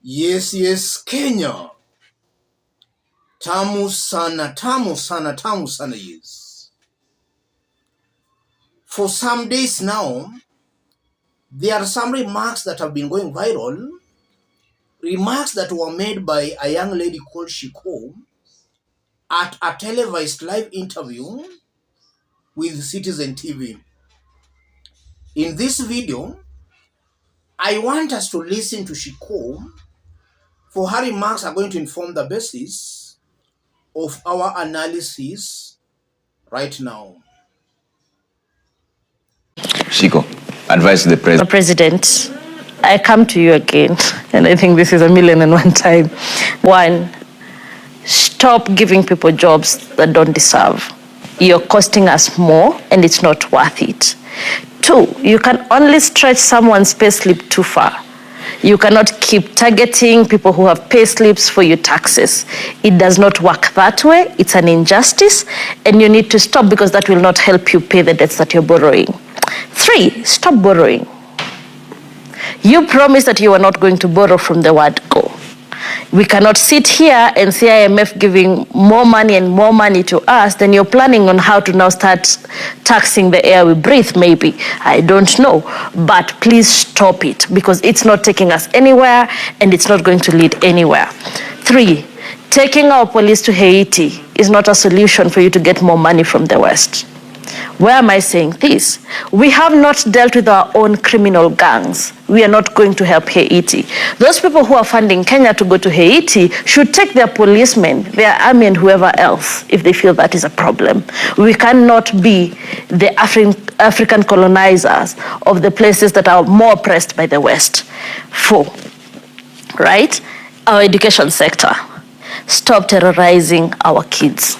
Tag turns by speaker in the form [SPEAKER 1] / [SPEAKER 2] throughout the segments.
[SPEAKER 1] Yes, Kenya. Tamu sana, tamu sana, tamu sana, yes. For some days now, there are some remarks that have been going viral, remarks that were made by a young lady called Shiko at a televised live interview with Citizen TV. In this video, I want us to listen to Shiko, for her remarks are going to inform the basis of our analysis right now.
[SPEAKER 2] Shiko, advise the president.
[SPEAKER 3] President, I come to you again, and I think this is 1,000,001 time. One, stop giving people jobs that don't deserve. You're costing us more, and it's not worth it. Two, you can only stretch someone's pay slip too far. You cannot keep targeting people who have pay slips for your taxes. It does not work that way. It's an injustice, and you need to stop because that will not help you pay the debts that you're borrowing. Three, stop borrowing. You promised that you were not going to borrow from the word go. We cannot sit here and see IMF giving more money to us, then you're planning on how to now start taxing the air we breathe, maybe. I don't know. But please stop it, because it's not taking us anywhere and it's not going to lead anywhere. Three, taking our police to Haiti is not a solution for you to get more money from the West. Why am I saying this? We have not dealt with our own criminal gangs. We are not going to help Haiti. Those people who are funding Kenya to go to Haiti should take their policemen, their army, and whoever else if they feel that is a problem. We cannot be the African colonizers of the places that are more oppressed by the West. Four, right? Our education sector. Stop terrorizing our kids.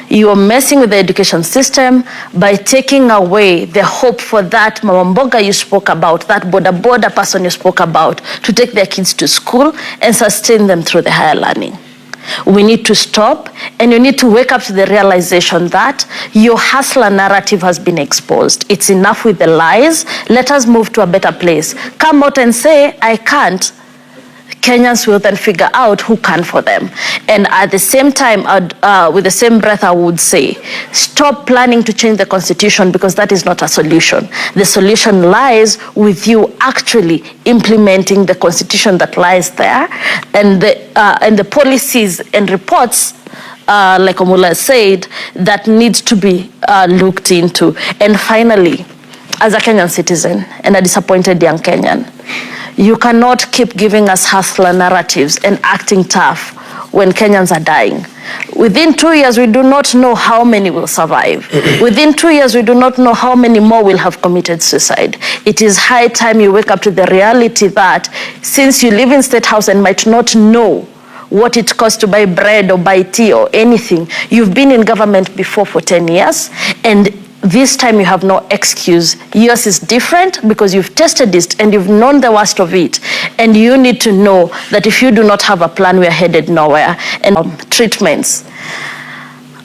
[SPEAKER 3] You are messing with the education system by taking away the hope for that Mamamboga you spoke about, that border person you spoke about, to take their kids to school and sustain them through the higher learning. We need to stop, and you need to wake up to the realization that your hustler narrative has been exposed. It's enough with the lies. Let us move to a better place. Come out and say, I can't. Kenyans will then figure out who can for them. And at the same time, with the same breath, I would say, stop planning to change the constitution, because that is not a solution. The solution lies with you actually implementing the constitution that lies there, and the policies and reports, like Omula said, that needs to be looked into. And finally, as a Kenyan citizen and a disappointed young Kenyan, you cannot keep giving us hustler narratives and acting tough when Kenyans are dying. Within 2 years, we do not know how many will survive. Within 2 years, we do not know how many more will have committed suicide. It is high time you wake up to the reality that since you live in State House and might not know what it costs to buy bread or buy tea or anything, you've been in government before for 10 years, and this time you have no excuse. Yours is different because you've tested it and you've known the worst of it. And you need to know that if you do not have a plan, we are headed nowhere. And treatments,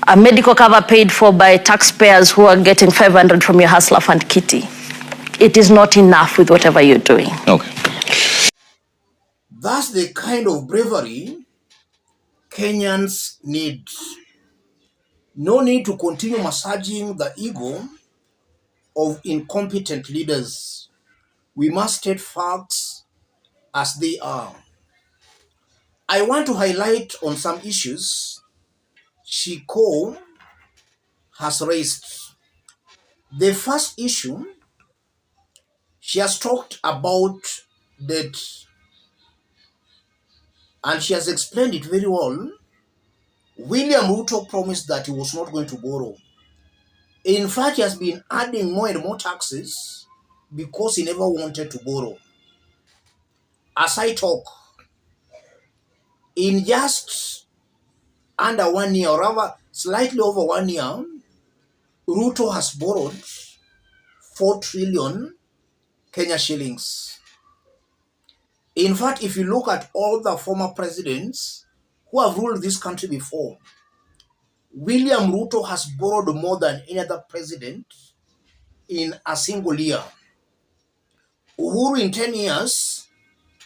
[SPEAKER 3] a medical cover paid for by taxpayers who are getting 500 from your hustler fund kitty. It is not enough with whatever you're doing.
[SPEAKER 2] Okay.
[SPEAKER 1] That's the kind of bravery Kenyans need. No need to continue massaging the ego of incompetent leaders. We must state facts as they are. I want to highlight on some issues Shiko has raised. The first issue, she has talked about debt, and she has explained it very well. William Ruto promised that he was not going to borrow. In fact, he has been adding more and more taxes because he never wanted to borrow. As I talk, in just under 1 year, or rather slightly over 1 year, Ruto has borrowed 4 trillion Kenya shillings. In fact, if you look at all the former presidents who have ruled this country before, William Ruto has borrowed more than any other president in a single year. Uhuru in 10 years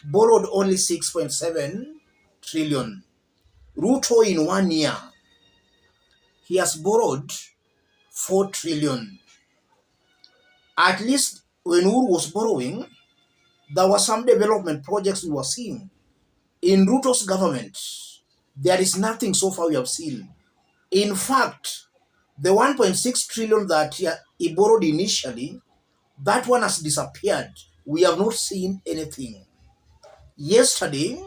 [SPEAKER 1] borrowed only 6.7 trillion. Ruto in 1 year, he has borrowed 4 trillion. At least when Uhuru was borrowing, there were some development projects we were seeing. In Ruto's government, there is nothing so far we have seen. In fact, the 1.6 trillion that he borrowed initially, that one has disappeared. We have not seen anything. Yesterday,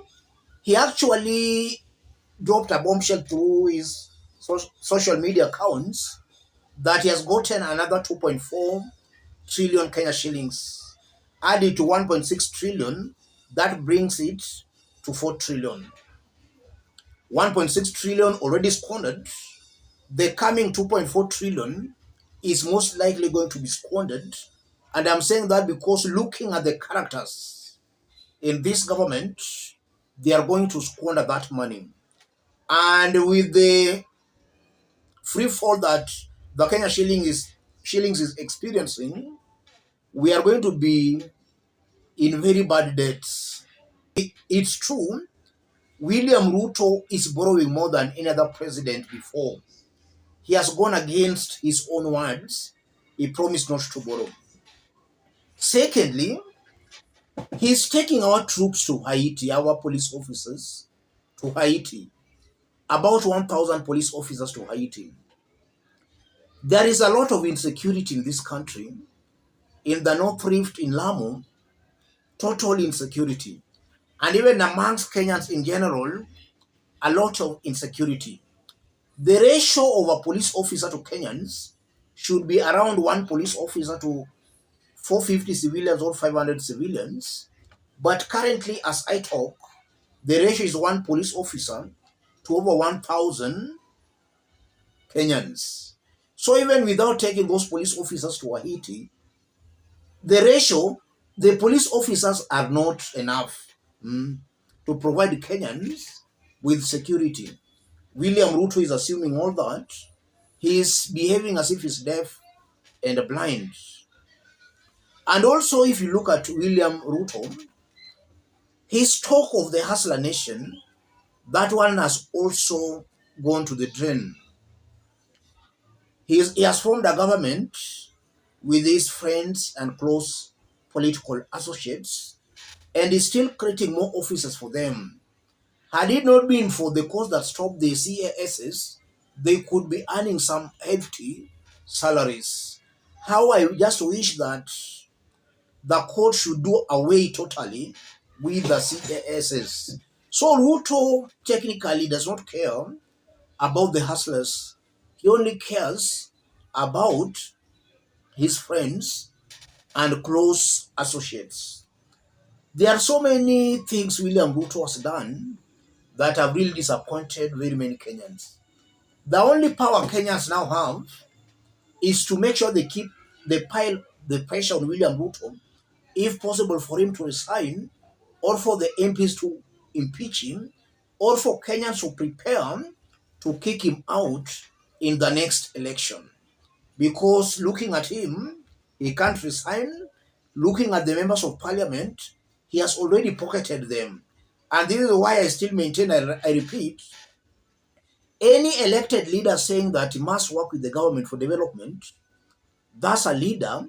[SPEAKER 1] he actually dropped a bombshell through his social media accounts that he has gotten another 2.4 trillion Kenya shillings. Added to 1.6 trillion, that brings it to 4 trillion. 1.6 trillion already squandered. The coming 2.4 trillion is most likely going to be squandered. And I'm saying that because looking at the characters in this government, they are going to squander that money. And with the free fall that the Kenya shillings is experiencing, we are going to be in very bad debts. It's true, William Ruto is borrowing more than any other president before. He has gone against his own words. He promised not to borrow. Secondly, he's taking our troops to Haiti, our police officers to Haiti. About 1,000 police officers to Haiti. There is a lot of insecurity in this country. In the North Rift, in Lamu, total insecurity. And even amongst Kenyans in general, a lot of insecurity. The ratio of a police officer to Kenyans should be around 1 police officer to 450 civilians or 500 civilians. But currently, as I talk, the ratio is 1 police officer to over 1,000 Kenyans. So even without taking those police officers to Haiti, the ratio, the police officers are not enough to provide Kenyans with security. William Ruto is assuming all that. He is behaving as if he's deaf and blind. And also, if you look at William Ruto, his talk of the hustler nation, that one has also gone to the drain. He has formed a government with his friends and close political associates, and is still creating more offices for them. Had it not been for the cause that stopped the CASs, they could be earning some hefty salaries. How I just wish that the court should do away totally with the CASs. So Ruto technically does not care about the hustlers. He only cares about his friends and close associates. There are so many things William Ruto has done that have really disappointed very many Kenyans. The only power Kenyans now have is to make sure they pile the pressure on William Ruto, if possible for him to resign, or for the MPs to impeach him, or for Kenyans to prepare to kick him out in the next election. Because looking at him, he can't resign. Looking at the members of parliament, he has already pocketed them. And this is why I still maintain, I repeat, any elected leader saying that he must work with the government for development, that's a leader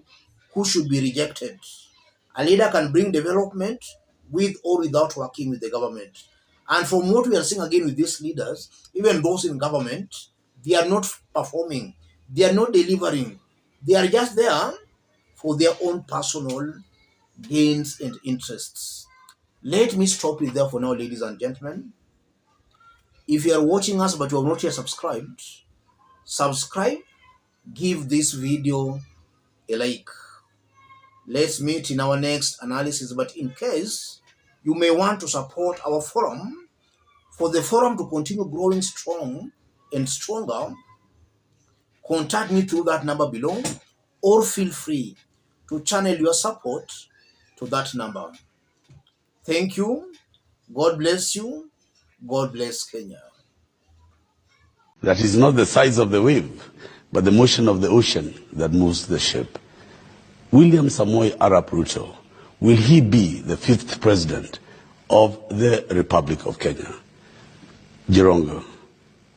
[SPEAKER 1] who should be rejected. A leader can bring development with or without working with the government. And from what we are seeing again with these leaders, even those in government, they are not performing. They are not delivering. They are just there for their own personal gains and interests. Let me stop it there for now, ladies and gentlemen. If you are watching us but you have not yet subscribed, subscribe, give this video a like. Let's meet in our next analysis. But in case you may want to support our forum, for the forum to continue growing strong and stronger, contact me through that number below, or feel free to channel your support to that number. Thank you. God bless you. God bless Kenya.
[SPEAKER 4] That is not the size of the wave, but the motion of the ocean that moves the ship. William Samoei Arap Ruto, will he be the 5th president of the Republic of Kenya. Jirongo,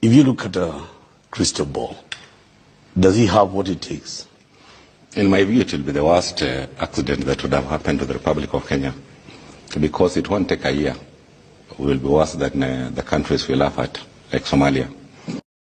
[SPEAKER 4] if you look at a crystal ball, does he have what it takes?
[SPEAKER 5] In my view, it will be the worst accident that would have happened to the Republic of Kenya, because it won't take a year. It will be worse than the countries we laugh at, like Somalia.